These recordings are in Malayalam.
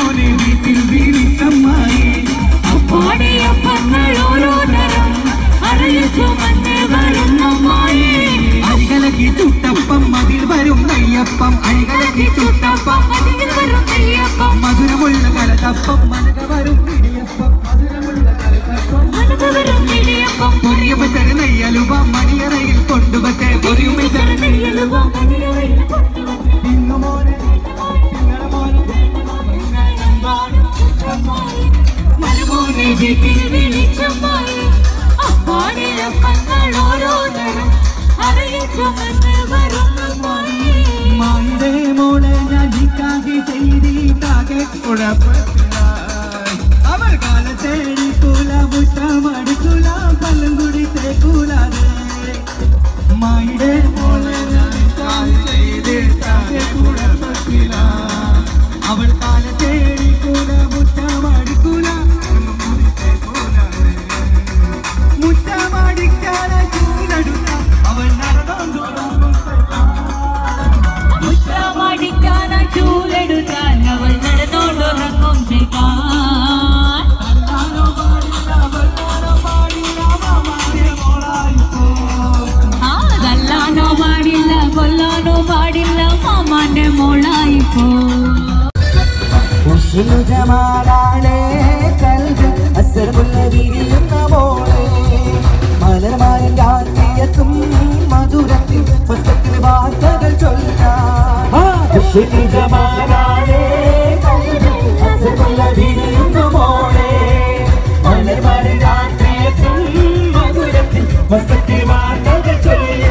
മരുമോനെ വീട്ടിൽ വീണിച്ചമ്മായി അപ്പാടിയപ്പങ്ങൾ ഓരോ തരം അരയിൽ ചുമന്ന് വരുന്നമ്മായി അരികലക്കി ചുട്ടപ്പം അതിൽ വരും നെയ്യപ്പം അരികലക്കി ചുട്ടപ്പം അതിൽ വരും നെയ്യപ്പം മധുരമുള്ള കലതപ്പം മനക വരും ഇടിയപ്പം മധുരമുള്ള കലതപ്പം മനക വരും ഇടിയപ്പം പൊരിയപ്പച്ചര നെയ്യലുവ മണിയറയിൽ കൊണ്ടുവച്ചേ പൊരിയുമ്പച്ചര നെയ്യലുവ മണിയറയിൽ കൊണ്ടുവച്ചേ തിന്നുമോനെ മരുമോനെ വീട്ടിൽ വിളിച്ചമ്മായി അപ്പാടിയപ്പങ്ങൾ ഓരോ തരം അരയിൽ ചുമന്ന് വരുന്നമ്മായി മായിടെ മോളെ ഞാൻ നിക്കാഹി ചെയ്തിട്ടാകെ കുഴപ്പത്തിലായി അവൾ കാലത്തേടിക്കൂല മുറ്റമടിക്കൂല പല്ലും കുടി തേക്കൂലാതെ മായിടെ മോളെ ഞാൻ നിക്കാഹി ചെയ്തിട്ടാകെ കുഴപ്പത്തിലായി അവൾ കാലത്തേടിക്കൂല മുറ്റമടിക്കൂല മുറ്റമടിക്കാതെ ചൂലെടുത്ത അവൾ മുറ്റമടിക്കാതെ ചൂലെടുത്താൽ അവൾ നടന്നോണ്ടുറങ്ങും തല്ലാനോ പാടില്ല കൊല്ലാനോ പാടില്ല മാമാന്റെ മോളായിപ്പോ ജമാലാളെ കൽബ് അസർമുള്ള വിരിയുന്ന മോളെ മലർമാരൻ രാത്രിയത്തും മധുരത്തിൽ പുസ്തകത്തിൽ വാർത്തകൾ ചൊല്ലാൻ ജമാലാളെ കൽബ് അസർമുള്ള വിരിയുന്ന മോളെ മലർമാരൻ രാത്രിയത്തും മധുരത്തിൽ പുസ്തകത്തിൽ വാർത്തകൾ ചൊല്ലാൻ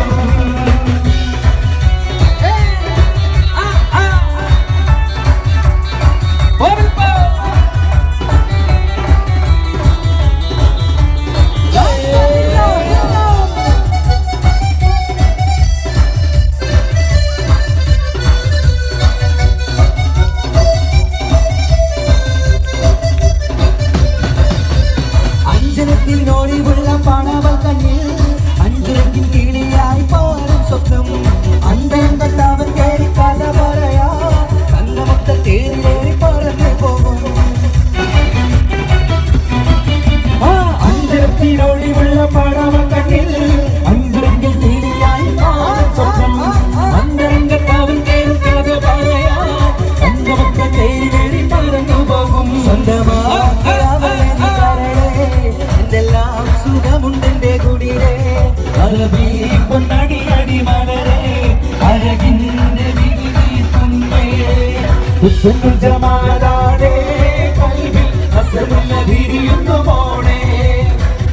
ജമാലാടെ കൽബിൽ അസറുള്ള വിരിയുന്ന മോളെ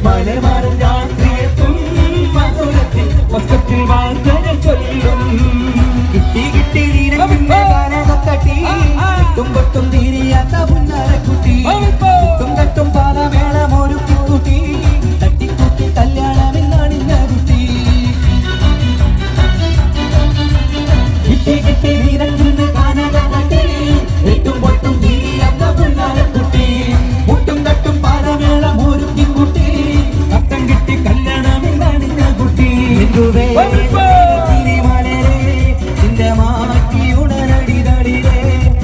മലർമാരൻ രാത്രിയത്തും മധുരത്തിൽ വസ്ത്രത്തിൽ വാർത്തകൾ ചൊല്ലും കിട്ടി കിട്ടി തട്ടി തുമ്പത്തും തീരിയാത്ത പുന്നാരക്കുട്ടി തുമ്പത്തും പാലമേളം ഒരു കുട്ടി തട്ടിക്കുട്ടി കല്യാണമെന്നാണിന്ന കുട്ടി കിട്ടി കിട്ടി വീരഞ്ചുന്ന് കാനകട്ടി എട്ടും പൊട്ടും തീരിയാത്ത പുന്നാരക്കുട്ടി മുട്ടും തട്ടും പാലമേളം ഒരു കുട്ടി അത്തം കിട്ടി കല്യാണമെന്നാണിന്ന കുട്ടി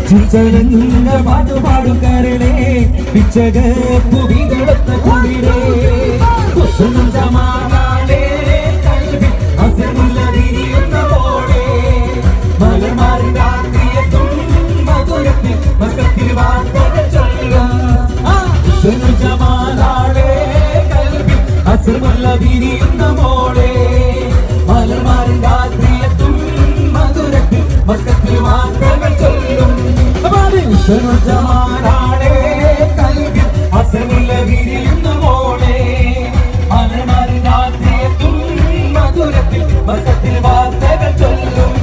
ചിഞ്ചലങ്ങ പാട്ടുപാടുകാരനെ പിച്ചകപ്പു വിതളത്ത കുളിരേ ജമാലാടെ കൽബിൽ അസറുള്ള വിരിയുന്ന മോളെ മലർമാരൻ രാത്രിയത്തും മധുരത്തിൽ വസ്ത്രത്തിൽ വാർത്തകൾ ചൊല്ലും ജമാലാടെ കൽബിൽ അസറുള്ള വിരിയുന്ന മോളെ മലർമാരൻ രാത്രിയത്തും മധുരത്തിൽ വസ്ത്രത്തിൽ വാർത്തകൾ ചൊല്ലും ജമാലാടെ കൽബിൽ അസറുള്ള വിരിയുന്ന മോളെ മലർമാരൻ രാത്രിയത്തും മധുരത്തിൽ വസ്ത്രത്തിൽ വാർത്തകൾ ചൊല്ലും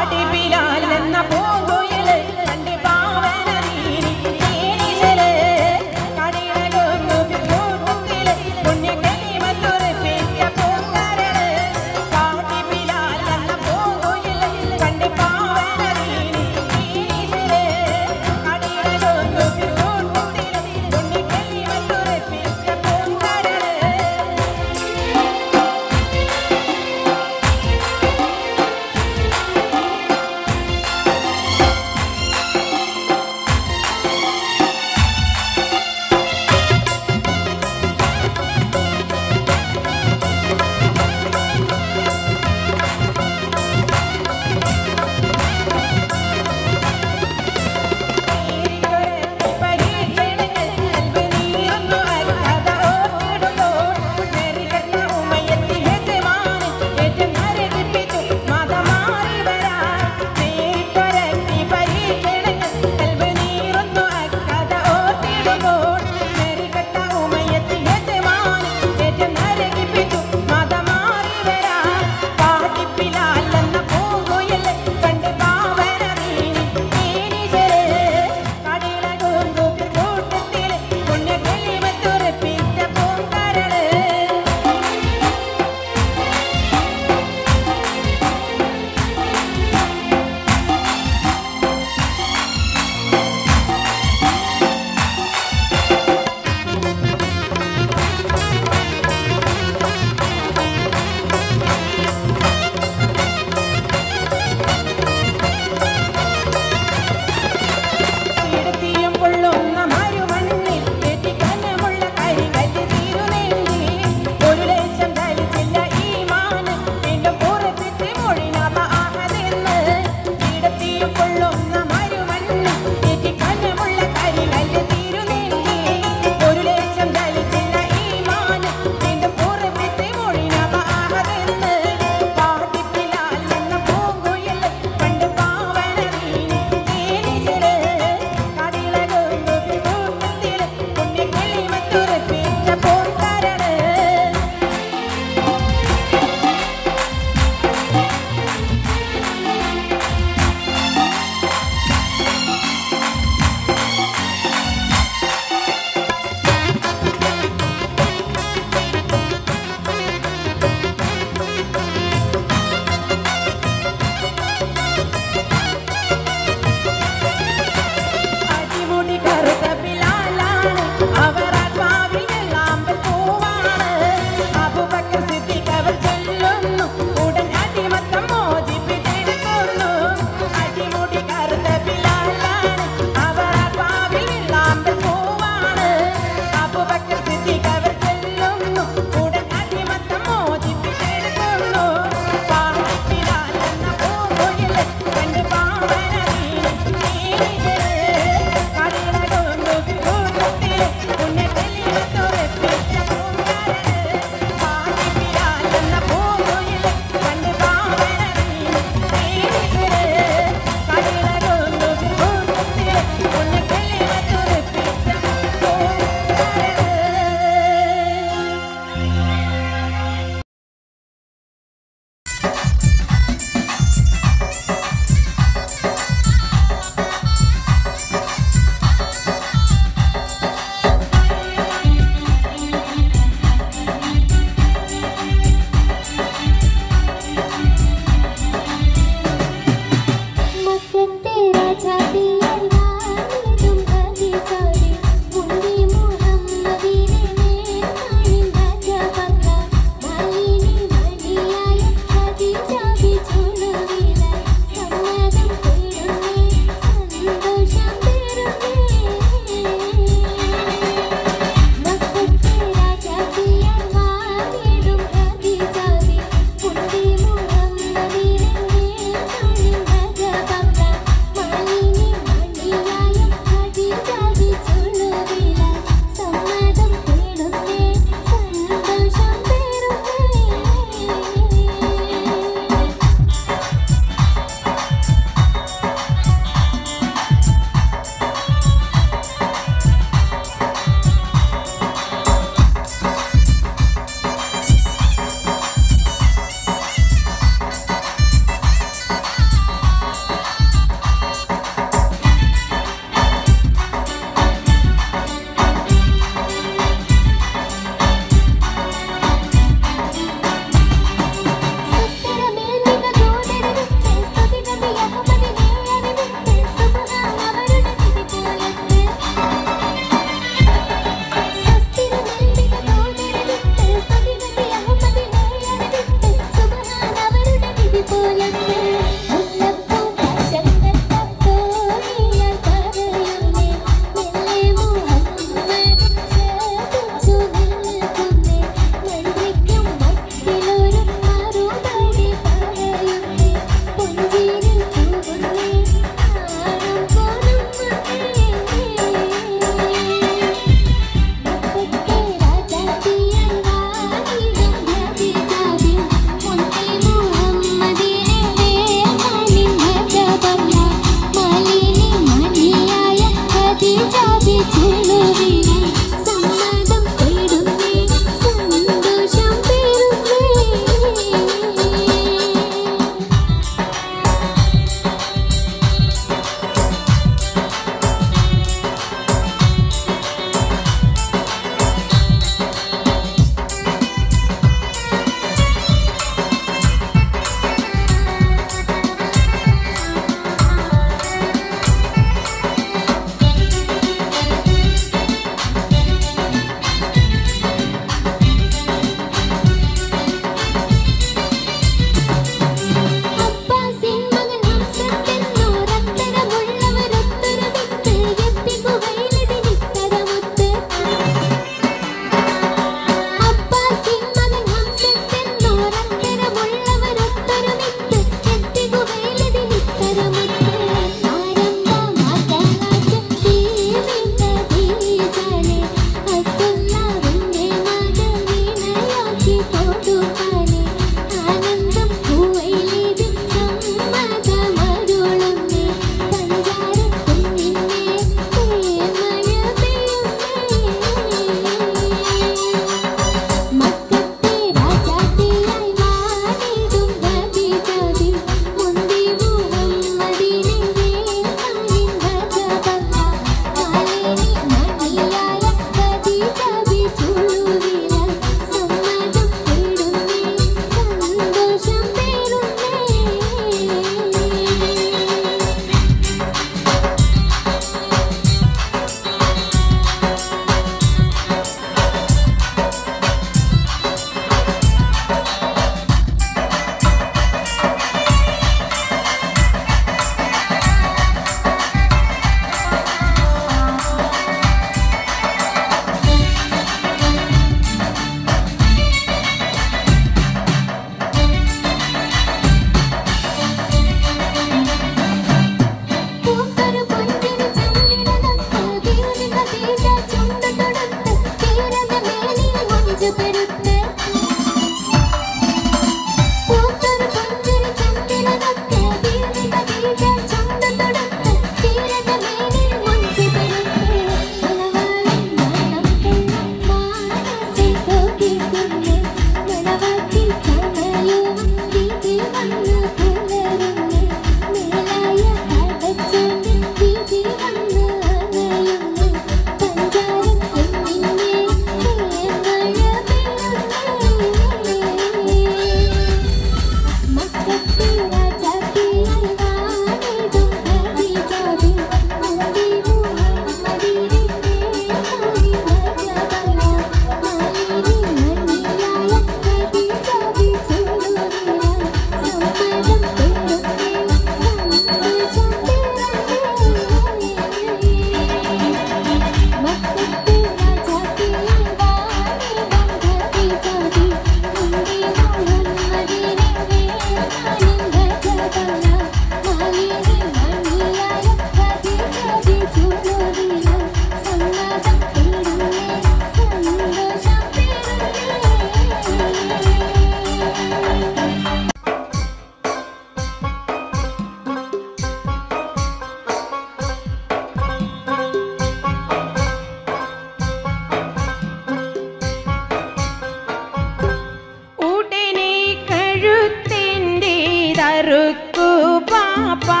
ചറുക്കു പാപ്പാ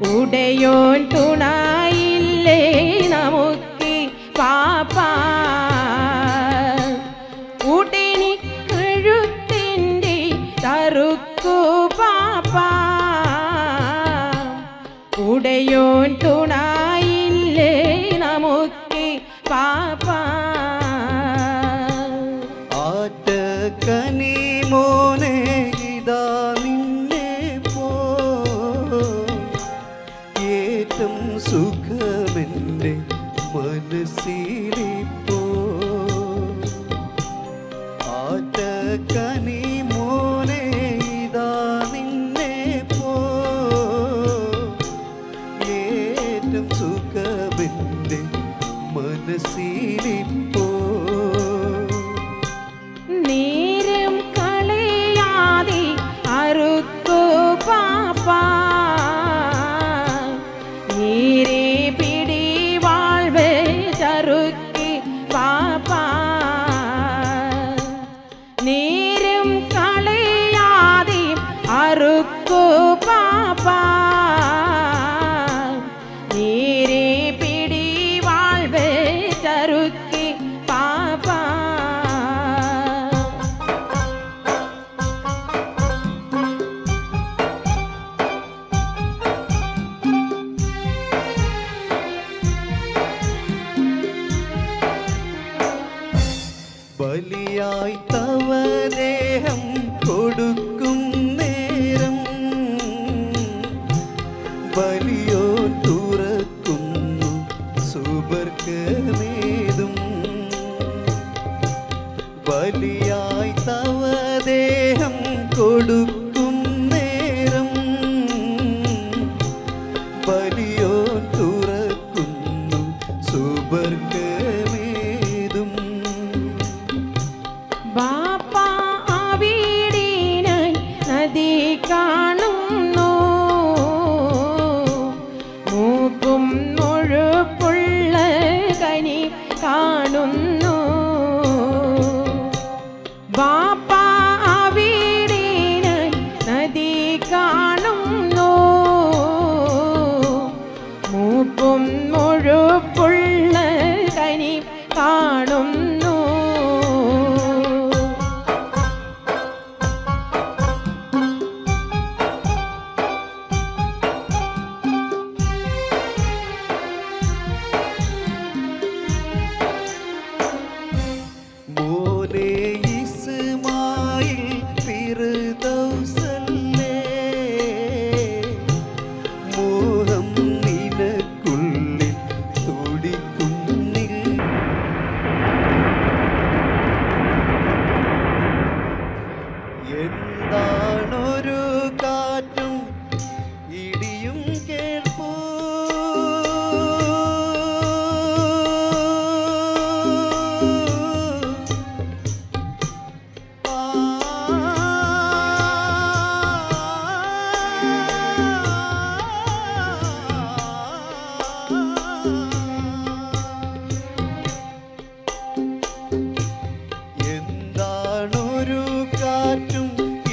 ഉടയോൻ തുണയില്ലേ നമുക്ക് പാപ്പാ ഉടനി കഴുത്തിൻ്റെ ചറുക്കു പാപ്പാ ഉടയോൻ തുണയില്ലേ നമുക്ക് പാപ്പാ ആറ്റക്കനി മോനെ ഇതാ നിന്നെ പോ ഏറ്റം സുഖമെൻ്റെ മനസ്സിലിപ്പോ ആറ്റക്കനി മോനെ ഇതാ നിന്നെ പോ ഏറ്റം സുഖമെൻ്റെ മനസ്സിലിപ്പോ നേരം കളയാതെ അറുക്കു പാപ്പാ നീരെ പിടി വാൾവ് ചറുക്കി പാപ്പാ നേരം കളയാതെ അറുക്കു പാപ്പാ നീരെ പിടി വാൾവ് ചറുക്കി പാപ്പാ ബലിയായി തവ ദേഹം കൊടുക്കും നേരം ബലിയോ തുറക്കുന്നു സുബർക്കമേതും ബലിയായി തവ ദേഹം കൊടുക്കും നേരം ബലിയോ തുറക്കുന്നു സുബർക്കമേതും ബാപ്പാ അവിടിനായി നദി കാണുന്നു മൂക്കും മുഴുപ്പുള്ള കനി കാണുന്നു ബാപ്പാ അവിടിനായി നദി കാണുന്നു മൂക്കും മുഴുപ്പുള്ള കനി കാണുന്നു മോനെ ഇസ്മായിൽ ഫിർദൗസല്ലേ മോഹം നിനക്കുള്ളിൽ തുടിക്കുന്നിൽ എന്താണൊരു കാറ്റും ഇടിയും കേൾപ്പൂ എന്താണൊരു കാറ്റും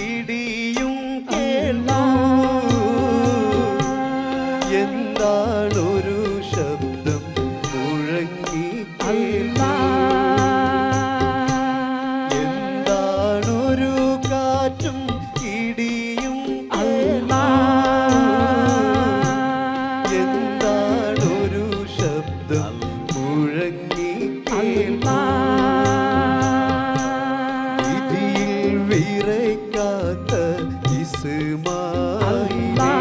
ഇടിയും കേൾപ്പൂ എന്താണൊരു ശബ്ദം മുഴങ്ങി കേൾപ്പൂ എന്താണൊരു കാറ്റും ഇടിയും കേൾപ്പൂ എന്താണൊരു ശബ്ദം മുഴങ്ങി കേൾപ്പൂ വിധിയിൽ വിറയ്ക്കാത്ത ഇസ്മായിലേ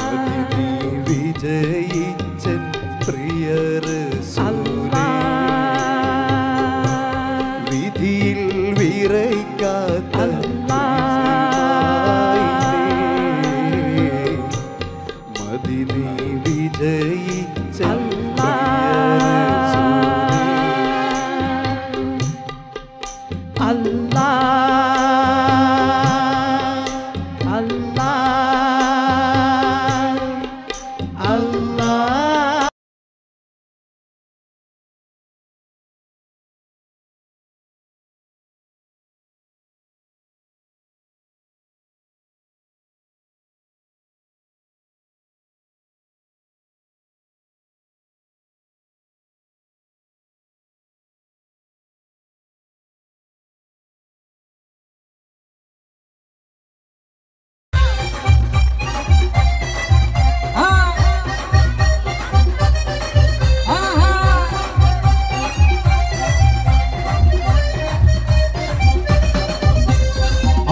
അതിഥി വിജയിച്ചൻ പ്രിയ റസൂലേ വിധിയിൽ വിറയ്ക്കാത്ത ഇസ്മായിലേ മദിനി വിജയിച്ചൻ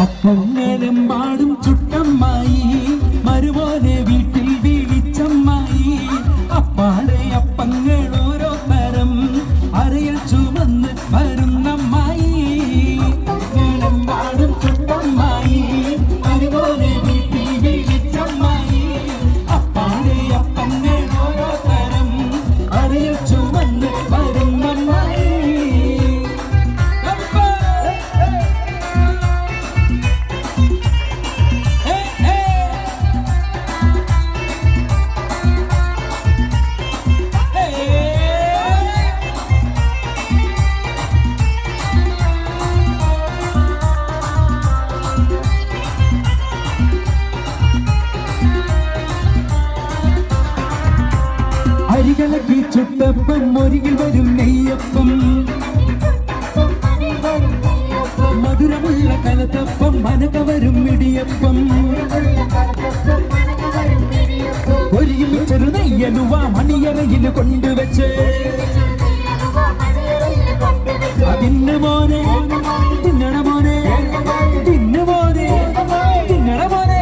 അപ്പങ്ങളെമ്പാടും ചുട്ടമ്മായി മരുമോനെ വീട്ടിൽ വീഴിച്ചമ്മായി അപ്പാടെ അപ്പങ്ങൾ ഓരോ തരം അരയിൽ ചുമന്ന് വരുന്നമ്മായി അപ്പങ്ങളെമ്പാടും ചുട്ടമ്മായി മരുമോനെ വീട്ടിൽ വീഴിച്ചമ്മായി അപ്പാടെ അപ്പങ്ങൾ ഓരോ തരം അരയിൽ ചുമന്ന് വരുന്നമ്മായി അരികളക്കി ചുട്ടപ്പം ഒരികിൽ വരും നെയ്യപ്പം മധുരമുള്ള കലത്തപ്പം മനക വരും ഇടിയപ്പം ഒരികിൽ ചെറു നെയ്യലുവ മണിയറയിൽ കൊണ്ടുവച്ച് അതിന് മോനെ തിന്നണ മോനെ തിന്നു മോനെ തിന്നണ മോനെ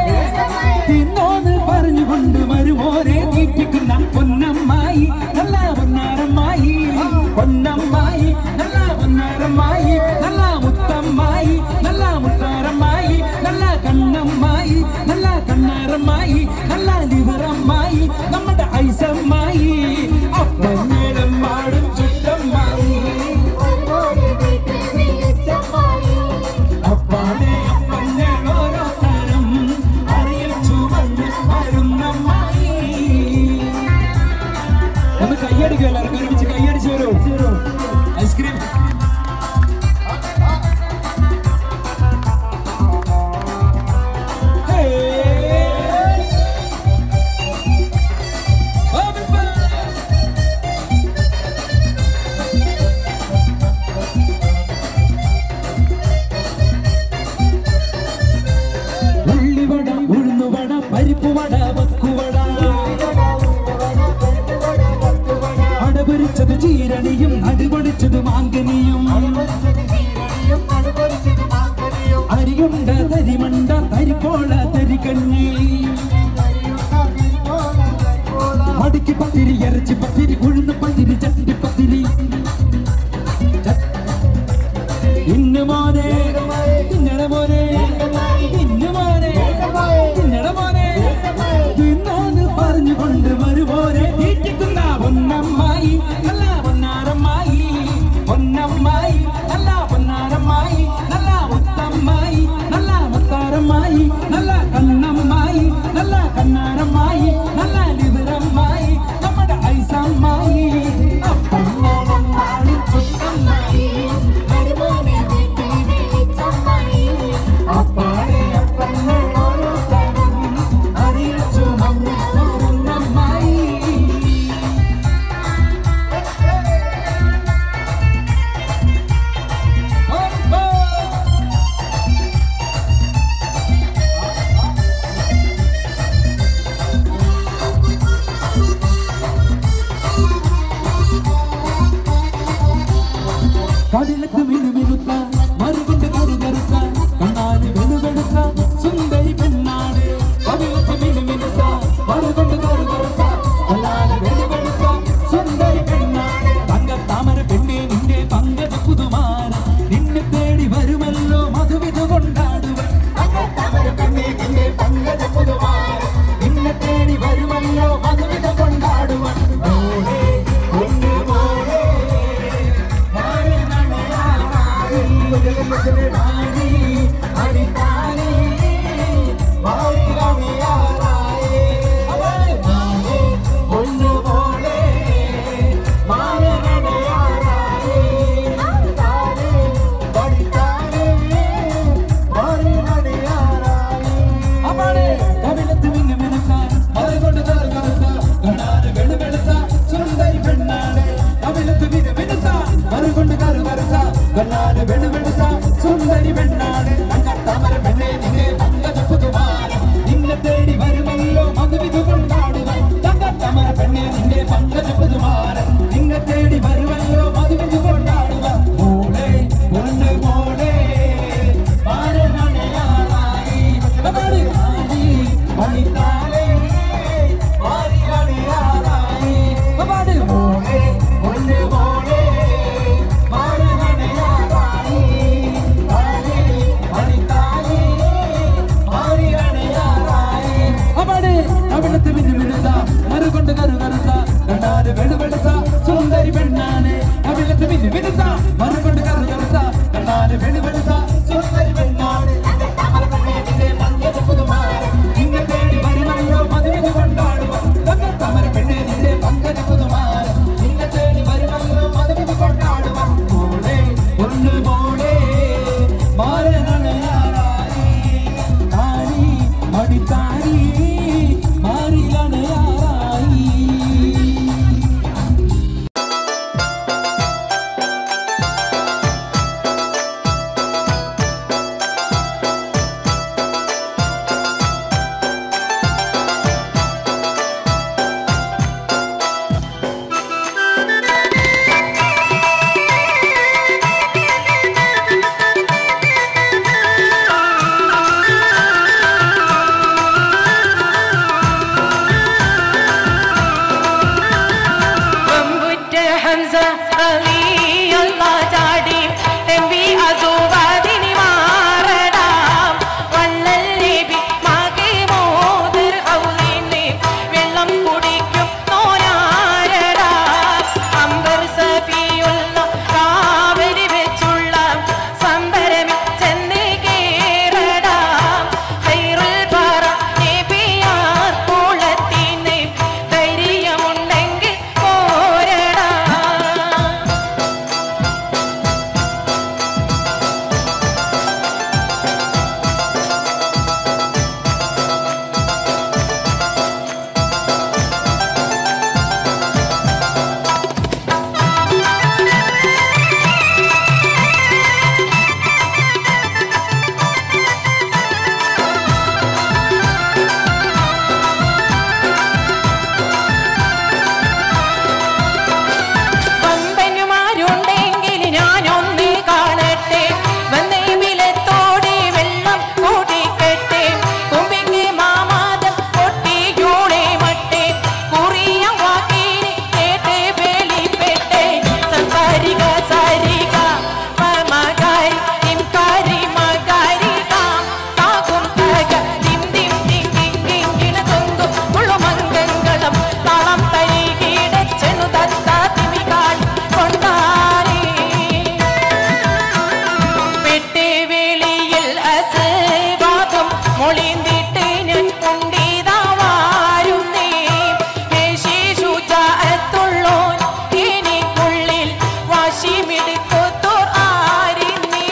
തിന്നോന്ന് പറഞ്ഞുകൊണ്ട് വരുമോനെ തീറ്റിക്കുന്ന പൊന്നമ്മായി നല്ല പൊന്നാരമ്മായി പൊന്നമ്മായി നല്ല പൊന്നാരമ്മായി നല്ല മുത്തമ്മായി നല്ല മുത്താരമ്മായി നല്ല കണ്ണമ്മായി നല്ല കണ്ണാരമ്മായി നല്ല ലിവറമ്മായി നമ്മുടെ ഐസമ്മായി അപ്പഞ്ഞേളം പാടും ചുറ്റമ്മായി അപ്പാടെ അപ്പഞ്ഞേൾ ഓരോ തരം അറിയിൽ ചുവന്ന് വരുന്നമ്മായി ഒന്ന് കയ്യടിക്കുക എല്ലാവർക്കും ഒരുമിച്ച് കയ്യടിച്ചു വരൂ ഐസ്ക്രീം ഉള്ളിവട ഉഴുന്നുവട പരിപ്പുവട വക്കുവട അടപൊരിച്ചത് ചീരണിയും അടിപൊളിച്ചത് മാങ്കനിയും അരിയുണ്ട തരിമണ്ട തരിപ്പോള തരികഞ്ഞി മടിക്ക് പത്തിരി ഇറച്ചി പത്തിരി ഉഴുന്ന് പത്തിരി ചട്ടി പത്തിരി ഇന്ന് മോനെ തിന്നട മോനെ ഇന്ന് മോനെ തിന്നട മോനെ തിന്നോന്ന് പറഞ്ഞുകൊണ്ട് വരുമോനെ തീറ്റിക്കുന്ന പൊന്നമ്മായി നല്ല പൊന്നാരമ്മായി പൊന്നമ്മായി നല്ല പൊന്നാരമ്മായി നല്ല മുത്തമ്മായി നല്ല മുത്താരമ്മായി നല്ല കണ്ണമ്മായി നല്ല കണ്ണാരമ്മായി നല്ല ലിവറമ്മായി നമ്മുടെ ഐസമ്മായി അപ്പങ്ങളമ്മായി ചുട്ടമ്മായി അപ്പാടെ അപ്പങ്ങൾ ഓരോ തരം അറിയിൽ ചുമന്ന് വരുന്നമ്മായി കടലക്ക് മിനുമിനുത്ത മറുകൊണ്ട് കറുകറുത്ത കണ്ണാല് വെളുവെടുത്ത സുന്ദരി പെണ്ണാട് കടലക്ക് മിനുമിനുത്ത മറുകൊണ്ട് കറുകറുത്ത കണ്ണാല് വെളുവെടുത്ത സുന്ദരി പെണ്ണാട് തങ്കത്താമര പെണ്ണെ നിന്റെ പങ്കജ പുതുമാര നിന്നെ തേടി വരുമല്ലോ മധുവിധു കൊണ്ടാടുവൻ തങ്കത്താമര പെണ്ണെ നിന്റെ പങ്കജ പുതുമാര നിന്നെ തേടി വരുമല്ലോ മധുവിധു കൊണ്ടാടുവൻ മോളെ ഒന്ന് മോളെ സുന്ദരി പെണ്ണാട് ഒളിന്തിട്ട് ഞാൻ കൊണ്ടിതാവാരും നീ ശുചാത്തുള്ളോൻ എനിക്കുള്ളിൽ വാശിമിടുത്തു ആരിന്നീ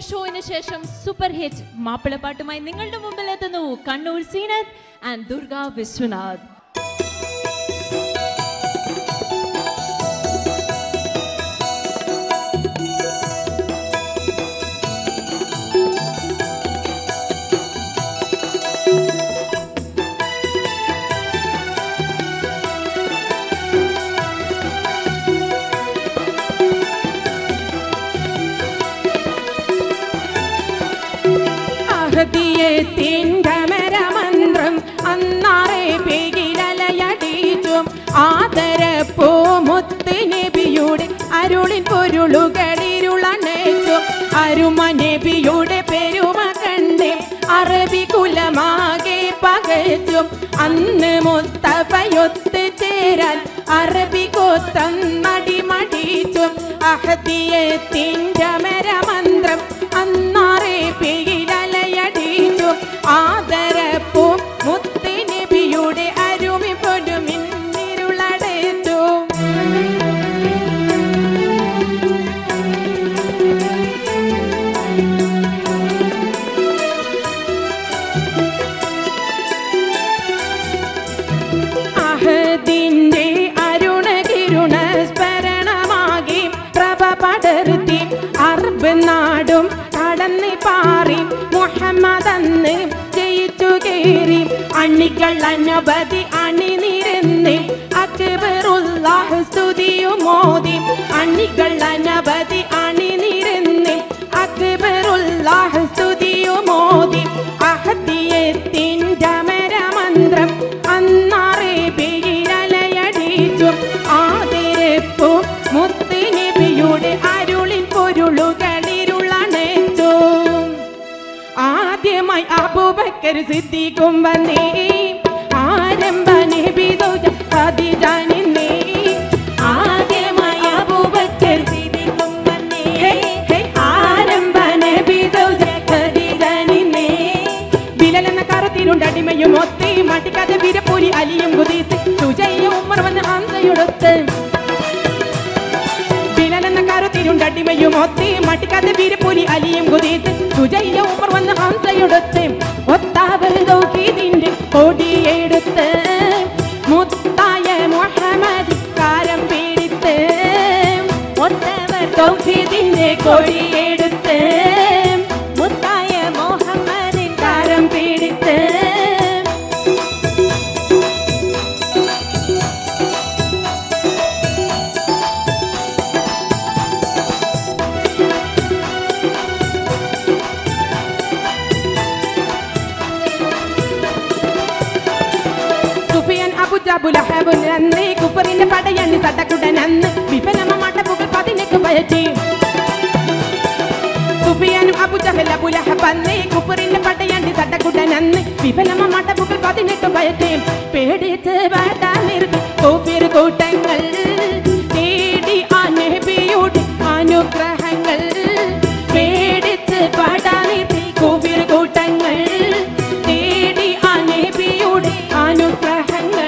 ഷോയിന് ശേഷം സൂപ്പർ ഹിറ്റ് മാപ്പിളപ്പാട്ടുമായി നിങ്ങളുടെ മുമ്പിൽ എത്തുന്നു കണ്ണൂർ സീനത്ത് ആൻഡ് ദുർഗ വിശ്വനാഥ്. മന്ത്രം അന്നാറെ പേകിലലയടിച്ചും ആദരപ്പൂ മുത്ത് നബിയുടെ അരുളിൻ പൊരുളുകളിരുളണേച്ചും അരുമ നബിയുടെ പെരുമ കണ്ടേ അറബി കുലമാകെ പകച്ചും അന്ന് മുസ്തഫയൊത്ത് ചേരാൻ അറബി കോത്തം മടിമടിച്ചും അഹദിയത്തിൻ്റെ മരമന്ത്രം അന്നാറെ പേകിലലയടിച്ചും ആദരപ്പൂ മുത്ത് നബിയുടെ അരുമി പൊരുമിന്നിരുളടേച്ചു. അഹദിന്റെ അരുണകിരുണ സ്മരണമാകി പ്രഭ പടർത്തി അറബ് നാടും കടന്ന് പാറി മുഹമ്മദ് അന്ന് ജയിച്ചു കയറി അണികൾ അനവധി അണിനിരന്ന് അക്ബറുല്ലാഹ് സ്തുതിയുമോദി അണികൾ അനവധി അണിനിരന്ന് അക്ബറുല്ലാഹ് സ്തുതിയുമോദി അഹദിയത്തിൻ്റെ മരമന്ത്രം അന്നാറെ പേരിലലയടിച്ചും ആദരപ്പൂ മുത്ത് നബിയുടെ അരുളിൻ പൊരുളുകളിരുളണേച്ചു. ആദ്യമായി അബൂബക്കർ സിദ്ദീഖും വന്നേ ആരംഭ നബി സൗജ ഖദീജ നിന്നേ. ആദ്യമായി അബൂബക്കർ സിദ്ദീഖും വന്നേ ആരംഭ നബി സൗജ ഖദീജ നിന്നേ. ബിലാൽ എന്ന കറുത്തിരുണ്ടടിമയും ഒത്തി മടിക്കാതെ വീരപ്പൂരി അലിയും കുതിത്ത് സുജയ്യ ഉമർ വന്ന് ഹംസയൊടുത്ത്. ബിലാൽ എന്ന കറുത്തിരുണ്ടടിമയും ഒത്തി മടിക്കാതെ വീരപ്പൂരി അലിയും കുതിത്ത് സുജയ്യ ഉമർ വന്ന് ഹംസയൊടുത്ത്. ഒത്താവൽ തൗഹീദിന്റെ കൊടിയെടുത്ത് മുത്തായ മുഹമ്മദ് കാരം പീഡിത്ത്. ഒത്തവർ തൗഹീദിന്റെ കൊടിയെടുത്ത് മുത്തായ മുഹമ്മദ് കാരം പീഡിത്ത്. അബുലഹബുലന്ന് കുഫറിന്റെ പടയണ്ണി സട്ടക്കുടനന്ന് വിഫലമാട്ടപ്പുകൾ 18 പയറ്റി. സുഫിയാനും അബുജഹൽ അബുലഹബന്ന് കുഫറിന്റെ പടയണ്ണി സട്ടക്കുടനന്ന് വിഫലമാട്ടപ്പുകൾ 18 പയറ്റി. പേടിച്ച് വാടാ നിർത്തി കോഫിർ കൂട്ടങ്ങൾ തേടി ആ നബിയുടെ അനുഗ്രഹങ്ങൾ. പേടിച്ച് വാടാ നിർത്തി കോഫിർ കൂട്ടങ്ങൾ തേടി ആ നബിയുടെ അനുഗ്രഹങ്ങൾ.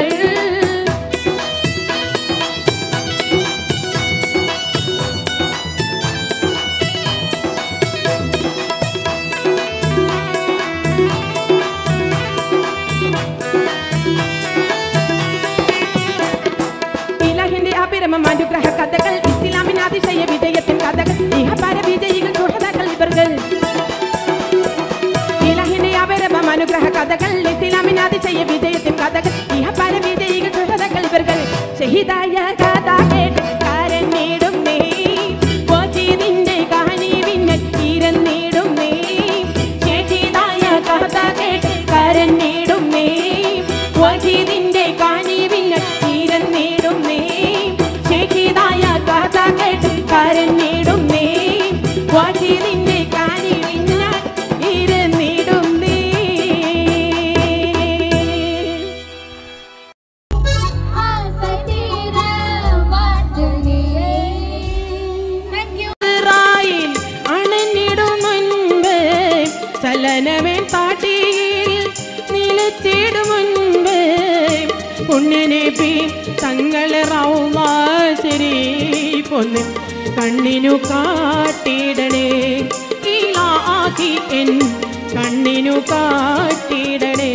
അനുഗ്രഹ കഥകൾ ഇസ്ലാമിന് അതിശയ വിജയത്തിൻ കഥകൾ ഇഹപര വിജയികൾ സുഹൃതകൾ ഇവர்கள். ഇലാഹിന്റെ അപരമം അനുഗ്രഹ കഥകൾ ഇസ്ലാമിന് അതിശയ വിജയത്തിൻ കഥകൾ ഇഹപര വിജയികൾ സുഹൃതകൾ ഇവர்கள். ഷഹീദായ കഥ കേട്ട് കരഞ്ഞിടും നീ വജീദിന്റെ കഹനീവിന്നൽ ഇരന്നിടും നീ. ഷഹീദായ കഥ കേട്ട് കരഞ്ഞിടും നീ വജീദിന്റെ കഹനീവിന്നൽ ഇരന്നിടും നീ. ഷഹീദായ കഥ കേട്ട് കരഞ്ഞിടും നീ വജീദിന്റെ കഹനീവിന്നൽ ഇരന്നിടും നീ. അണഞ്ഞിടും മുൻപ് ചലനമേ പാട്ടിയിൽ നിലച്ചിടും മുൻപ് പുണ്യനബി തങ്ങളെ റൗള ശരീഫൊന്ന് കണ്ണിനു കാട്ടിടണേ. വഴിയു കാട്ടിടണേ.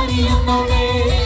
Mariamone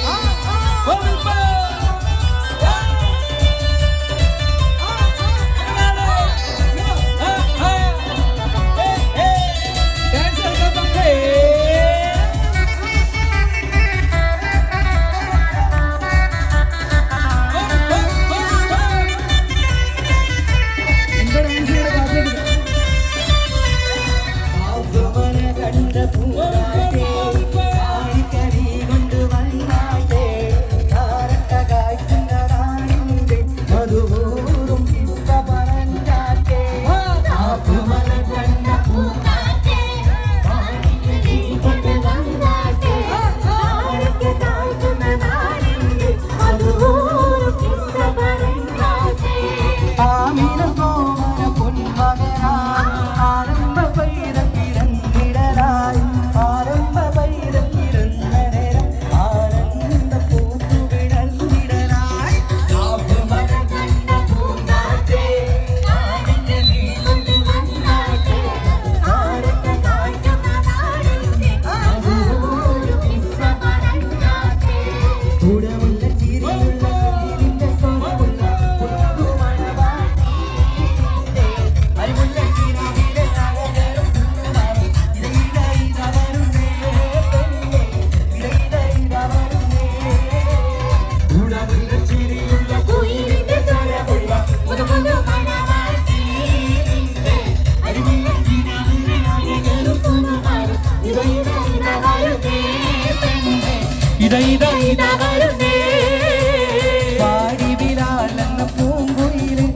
വരുന്നേ പാടി വിലാലെന്ന പൂങ്കുയിലെ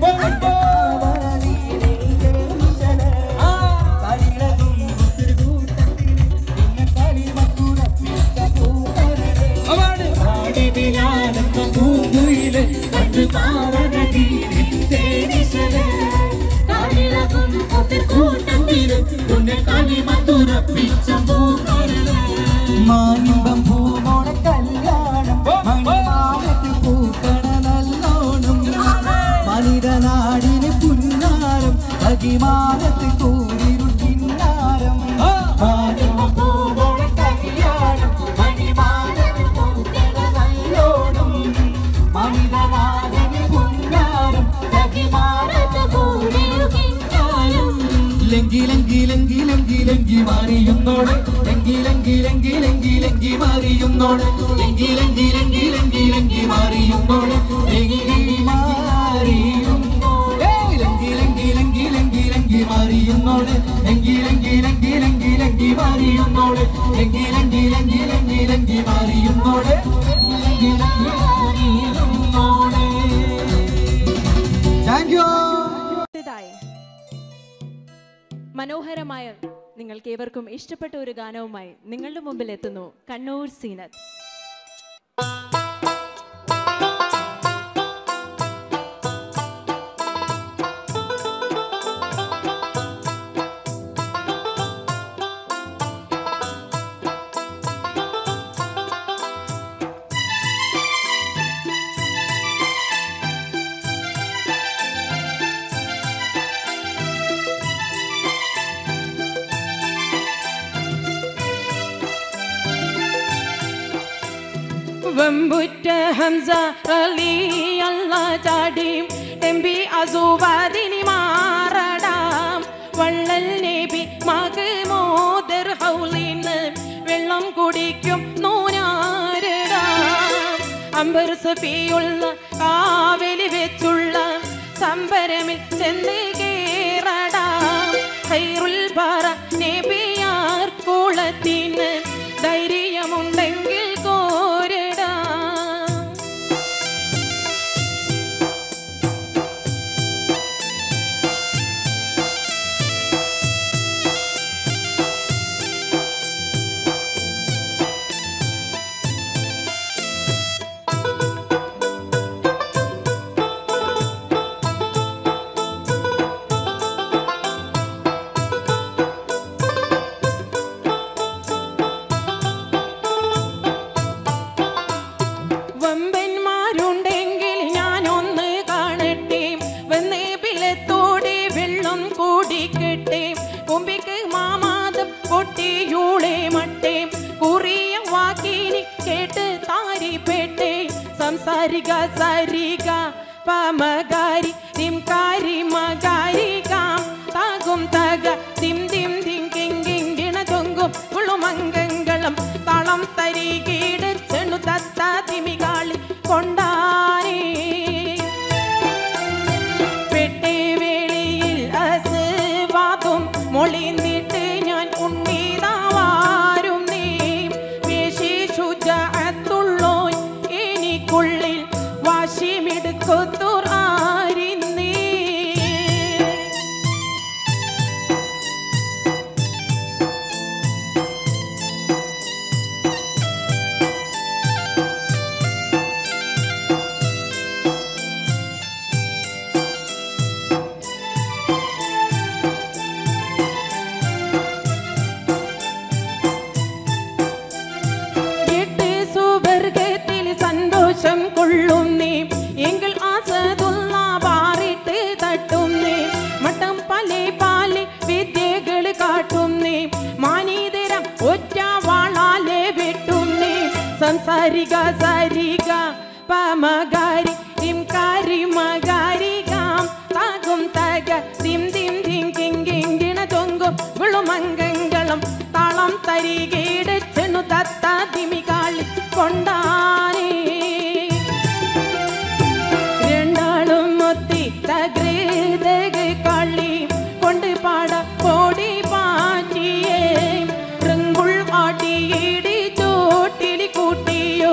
മാനിമ്പം പൂമോളെ കല്യാണം മണിമാലത്ത് പൂക്കണ നല്ലോണം മനിതനാടിന് പുന്നാരം അകിമാനത്ത് കൂരിരു കിന്നാരം മാനിമ്പം പൂമോളെ കല്യാണം മണിമാലത്ത് പൂക്കണ നല്ലോണം മനിതനാടിന് പുന്നാരം അകിമാനത്ത് കൂരിരു കിന്നാരം ലങ്കി ലങ്കി ലങ്കി ലങ്കി ലങ്കി മാറിയുന്നോളെ ലങ്കി ലങ്കി ലങ്കി ലങ്കി ലങ്കി മാറിയുന്നോളെ ലങ്കി ലങ്കി ലങ്കി ലങ്കി ലങ്കി മാറിയുന്നോളെ ലങ്കി മാറിയുന്നോളെ ലങ്കി ലങ്കി ലങ്കി ലങ്കി ലങ്കി മാറിയുന്നോളെ ലങ്കി ലങ്കി ലങ്കി ലങ്കി ലങ്കി മാറിയുന്നോളെ ലങ്കി ലങ്കി ലങ്കി ലങ്കി ലങ്കി മാറിയുന്നോളെ ലങ്കി ലങ്കി മാറിയുന്നോളെ. Thank you. മനോഹരമായ നിങ്ങൾക്ക് ഏവർക്കും ഇഷ്ടപ്പെട്ട ഒരു ഗാനവുമായി നിങ്ങളുടെ മുമ്പിൽ എത്തുന്നു കണ്ണൂർ സീനത്ത്. വമ്പുറ്റ ഹംസ റളിയല്ലാ ചാടിയും എംബി അസുവാദിനി മാറടാം വള്ളൽ നബി മഗ്മൂദർ ഹൗലിന്ന് വെള്ളം കുടിക്കും നൂനാരടാം അംബർ സഫിയുള്ള കാവലി വെച്ചുള്ള സംബരമിൽ ചെന്ന് കേറടാം ഖൈറുൽ ബറ നബിയാർ കുളത്തിന് ധൈര്യമുണ്ടെങ്കിൽ സാരിക സാരിക പമഗാരി തിംകാരി മഗാരി കാം താകും തക തിം തിം തിം കിങ്കിങ്കിണ തൊങ്കും കുളുമംഗങ്ങളും തളം തരികീട് ചെണു തത്ത തിമികാളി കൊണ്ടാരേ പെട്ടേ വേളിയിൽ അസ്വാദും മൊളിന്നിട്ട് ഞാൻ ഉണ്ണീതാവാരും നീ വേശി ശുജഅത്തുള്ളോ എനിക്കുള്ളിൽ വാശിമെടുക്കൊത്തൂർ ആരിന്നേ സന്തോഷം കൊള്ളുന്നേ എങ്കിൽ ആസതുള്ള പാറിട്ട് തട്ടുന്നേ മട്ടം പലേ പാലി വിദ്യകൾ കാട്ടുന്നേ മാനീതരം ഒറ്റ വാളാലെ വെട്ടുന്നേ സംസാരിക സാരിക പമഗാരി തിംകാരി മഗാരി കാം താകും തക തിം തിം തിം കിങ്കിങ്കിണ തൊങ്കും വിളുമംഗങ്ങളും താളം തരികീട് ചെണു തത്ത തിമികാളി കൊണ്ടാനേ രണ്ടാളും ഒത്തി തകൃതക കളി കൊണ്ട് പാട ഓടി പാറ്റിയേ റങ്കുൾ ആട്ടിയിടി ചോട്ടിലി കൂട്ടിയോ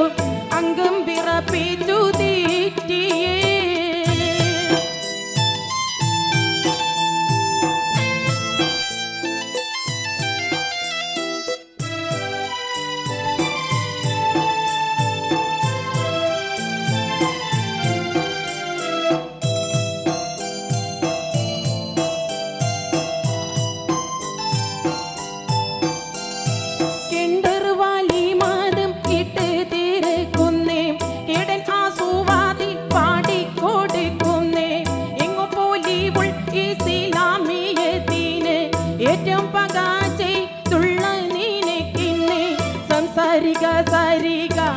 ഗ സരി ഗ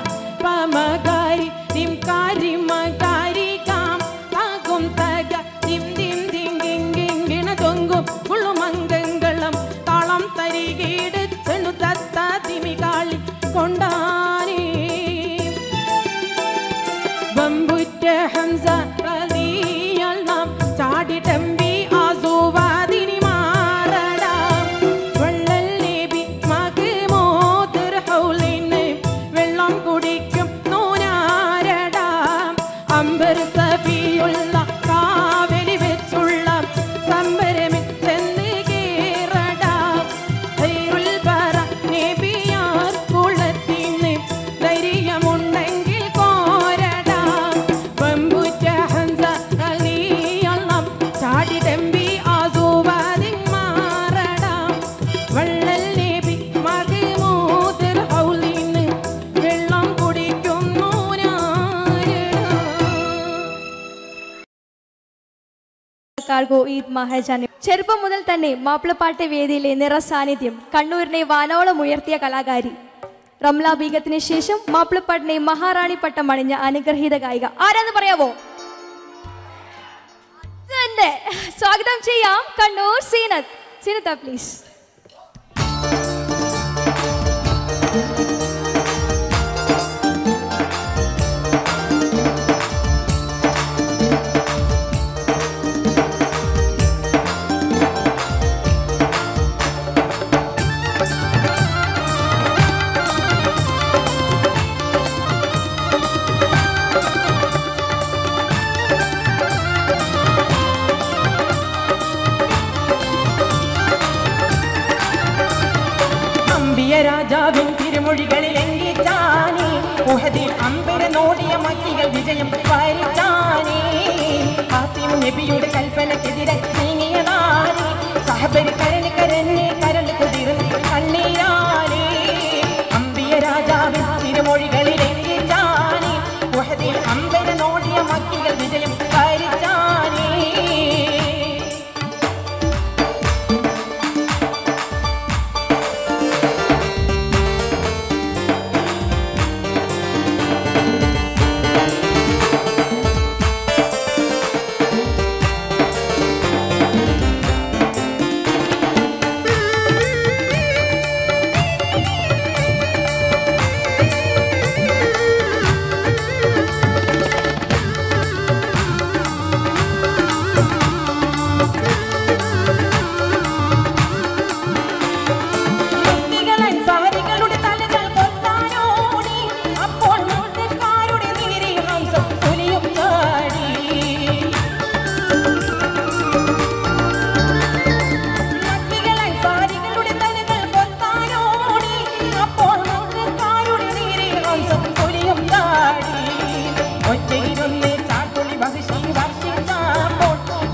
പമ ഗരി ദിം കാരി മ ഗരി ഗാം താകും തഗ ദിം ദിം ദിം ഗിം ഗിം ഗിണ തൊങ്കും കുളുമംഗളം താളം തരികീട് ചെണു തത്ത തിമി കാളി കൊണ്ടാനേ ബമ്പുറ്റ ഹംസ റളിയൽ നാം ചാടി തമ്പി ആസുവാദിനി മാറടാം വള്ളൽ നബി മഗ്മൂദർ ഹൗലിന് വെള്ളം കുടിക്കും നൂനാരടാം അംബർ സഫിയുള്ള കാവലി വെച്ചുള്ള സംബരമിൽ ചെന്ന് കേറടാം ഖൈറുൽ ബറ നബിയാർ കുളത്തിന് ധൈര്യമുണ്ടെങ്കിൽ കോരടാം ബമ്പുറ്റ ഹംസ റളിയൽ നാം ചാടി തമ്പി ആസുവാദിൻ മാറടാം വള്ളൽ നബി മഗ്മൂദർ ഹൗലിന് വെള്ളം കുടിക്കും കാർഗോ ഈദ് മഹാജാനെ ചെറുപ്പം മുതൽ തന്നെ മാപ്പിളപ്പാട്ട് വേദിയിലെ നിറസാന്നിധ്യം കണ്ണൂരിനെ വാനോളം ഉയർത്തിയ കലാകാരി റംല ബീഗത്തിന് ശേഷം മാപ്പിളപ്പാട്ടിനെ മഹാറാണി പട്ടം അണിഞ്ഞ അനുഗ്രഹീത ഗായിക ആരാന്ന് പറയാവോ? തന്നെ സ്വാഗതം ചെയ്യാം കണ്ണൂർ സീനത്ത്. സീനത്ത പ്ലീസ്. രാജാവിൻ തിരുമൊഴികളിൽ എങ്കിച്ചാനേ ഉഹദിൽ അമ്പര നോടിയ മക്കികൾ വിജയം വരിച്ചാനേ ഫാത്തിമ നബിയുടെ കൽപ്പനക്കെതിരെ നീങ്ങിയതാനേ സഹബരി കരഞ്ഞ് കരഞ്ഞ് കരൾ കുതിർന്ന് കണ്ണീരാനേ അമ്പിയ രാജാവിൻ തിരുമൊഴികളിൽ എങ്കിച്ചാനേ ഉഹദിൽ അമ്പര നോടിയ മക്കികൾ വിജയം വരിച്ചാനേ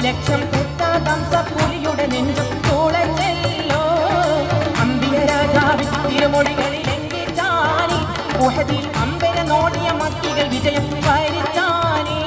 ലക്ഷം പുലിയുടെ നെഞ്ചും തുളച്ചല്ലോ അമ്പിയ രാജാവിൻ തിരുമൊഴികളിൽ എങ്കിച്ചാനേ ഉഹദിൽ അമ്പര നോടിയ മക്കികൾ വിജയം വരിച്ചാനേ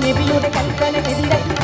നബിയുടെ കൽപ്പനക്കെതിരെ